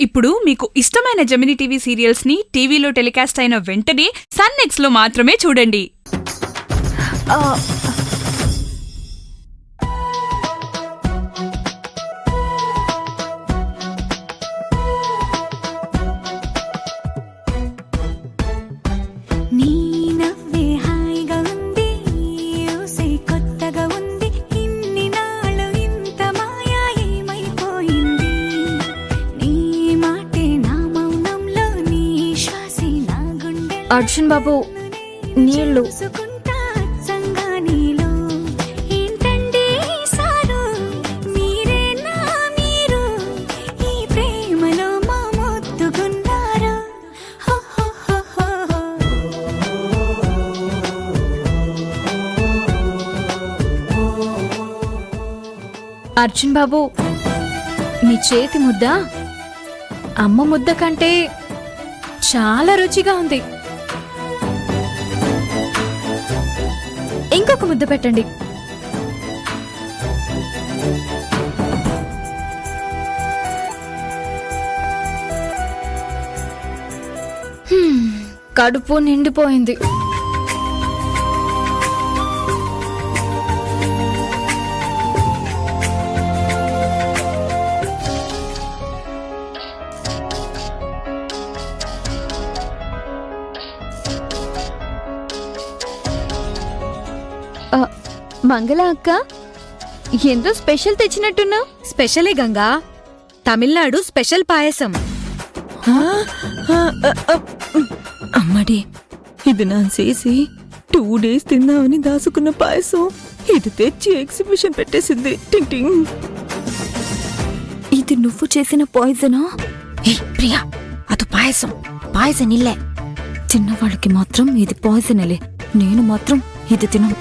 ఇప్పుడు మీకు ఇష్టమైన జెమినీ టీవీ సీరియల్స్ ని టీవీలో టెలికాస్ట్ అయిన వెంటనే సన్ నెక్స్ట్ లో మాత్రమే చూడండి. అర్జున్ బాబు నీళ్ళు. అర్జున్ బాబు మీ చేతి ముద్ద అమ్మ ముద్ద కంటే చాలా రుచిగా ఉంది. ఇంకొక ముద్ద పెట్టండి. కడుపు నిండిపోయింది. మంగళ అక్క, ఎంతో స్పెషల్ తెచ్చినట్టున్నా. స్పెషలే గంగా, తమిళనాడు స్పెషల్ పాయసం. అమ్మడి, ఇది నా చేసి 2 days తిందామని దాసుకున్న పాయసం ఇది తెచ్చి ఎగ్జిబిషన్ పెట్టేసింది. టింగ్ టింగ్. ఇది నువ్వు చేసిన పాయిజనా? ప్రియా, అది పాయసం ఇల్లే. చిన్నవాళ్ళకి మాత్రం ఇది పాయిజనలే, నేను మాత్రం ఇది తినను.